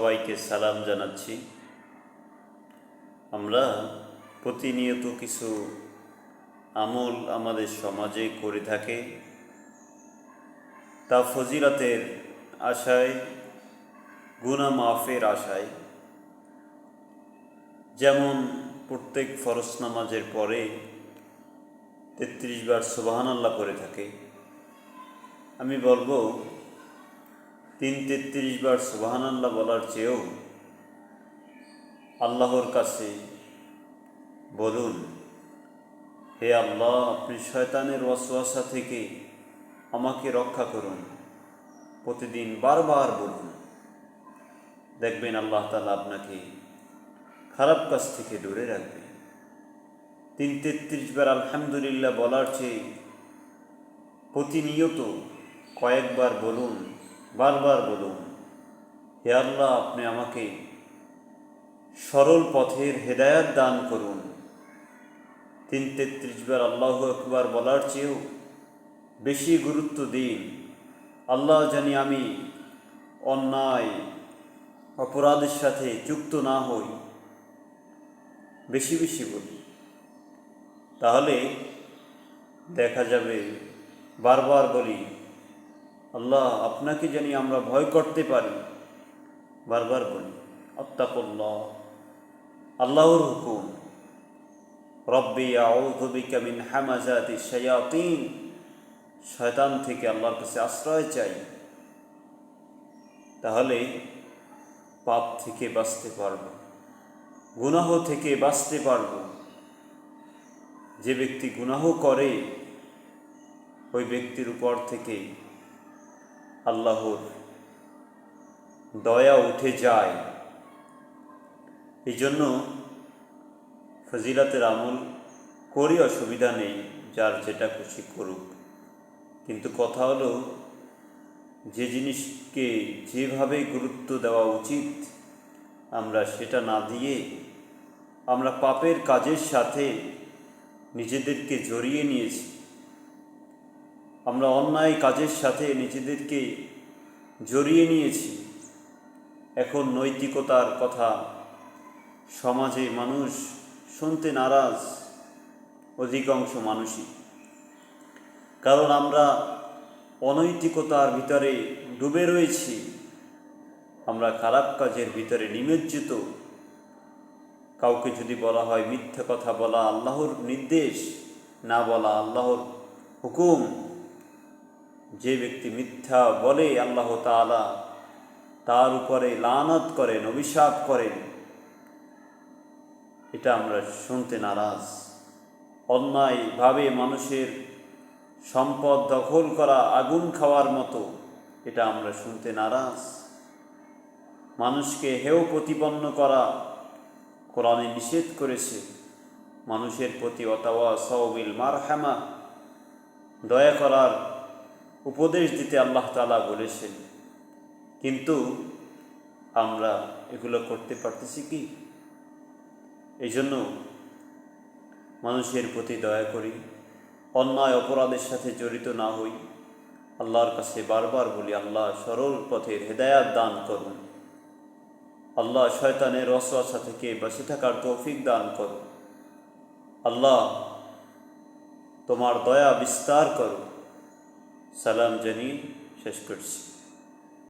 সবাইকে সালাম জানাচ্ছি। আমরা প্রতিনিয়ত কিছু আমল আমাদের সমাজে করে থাকে, তা ফজিলতের আশায়, গুনাহ মাফের আশায়। যেমন প্রত্যেক ফরজ নামাজের পরে 33 বার সুবহানাল্লাহ করে থাকে। আমি বলবো 33 বার সুবহানাল্লাহ বলার চেয়েও আল্লাহর কাছে বলুন, হে আল্লাহ, আপনি শয়তানের ওয়াসওয়াসা থেকে আমাকে রক্ষা করুন। প্রতিদিন বারবার বলুন, দেখবেন আল্লাহ তাআলা আপনাকে খারাপ কাজ থেকে দূরে রাখবে। 33 বার আলহামদুলিল্লাহ বলার চেয়ে প্রতিনিয়ত কয়েকবার বলুন, বারবার বলুন, হে আল্লাহ, আপনি আমাকে সরল পথের হেদায়াত দান করুন। 33 বার আল্লাহু আকবার বলার চেয়েও বেশি গুরুত্ব দিন, আল্লাহ জানি আমি অন্যায় অপরাধের সাথে যুক্ত না হই। বেশি বেশি বলি, তাহলে দেখা যাবে বারবার বলি, আল্লাহ আপনাকে জানি আমরা ভয় করতে পারি। বারবার বলি আত্তাকুল্লাহ, আল্লাহর হুকুম, রব্বি আউযু বিকা মিন হামাযাতিশ শায়াতিন, শয়তান থেকে আল্লাহর কাছে আশ্রয় চাই। তাহলে পাপ থেকে বাঁচতে পারব, গুনাহ থেকে বাঁচতে পারব। যে ব্যক্তি গুনাহ করে ওই ব্যক্তির উপর থেকে আল্লাহর দয়া উঠে যায়। এই জন্য ফজিলাতের আমল করি, অসুবিধা নেই, যার যেটা খুশি করুক। কিন্তু কথা হলো, যে জিনিসকে যেভাবে গুরুত্ব দেওয়া উচিত আমরা সেটা না দিয়ে আমরা পাপের কাজের সাথে নিজেদেরকে জড়িয়ে নিয়েছি। আমরা অন্যায় কাজের সাথে নিজেদেরকে জড়িয়ে নিয়েছি। এখন নৈতিকতার কথা সমাজে মানুষ শুনতে নারাজ, অধিকাংশ মানুষই। কারণ আমরা অনৈতিকতার ভিতরে ডুবে রয়েছি, আমরা খারাপ কাজের ভিতরে নিমজ্জিত। কাউকে যদি বলা হয় মিথ্যা কথা বলা আল্লাহর নির্দেশ, না বলা আল্লাহর হুকুম, যে ব্যক্তি মিথ্যা বলে আল্লাহ তাআলা তার উপরে লানত করেন, অভিশাপ করেন। এটা আমরা শুনতে নারাজ। অন্যায়ভাবে মানুষের সম্পদ দখল করা আগুন খাওয়ার মতো, এটা আমরা শুনতে নারাজ। মানুষকে হেয় প্রতিপন্ন করা কোরআনে নিষেধ করেছে। মানুষের প্রতি ওয়াতাওয়াসাউ বিল মারহামা, দয়া করার উপদেশ দিতে আল্লাহ তাআলা বলেছেন। কিন্তু আমরা এগুলো করতে পারতেছি কি? এই জন্য মানুষের প্রতি দয়া করি, অন্যায় অপরাধের সাথে জড়িত না হই। আল্লাহর কাছে বারবার বলি, আল্লাহ সরল পথের হেদায়াত দান করুন। আল্লাহ শয়তানের ওয়াসওয়াসা থেকে বেঁচে থাকার তৌফিক দান করুন। আল্লাহ তোমার দয়া বিস্তার করো। সালাম জানিয়ে শেষ করছি।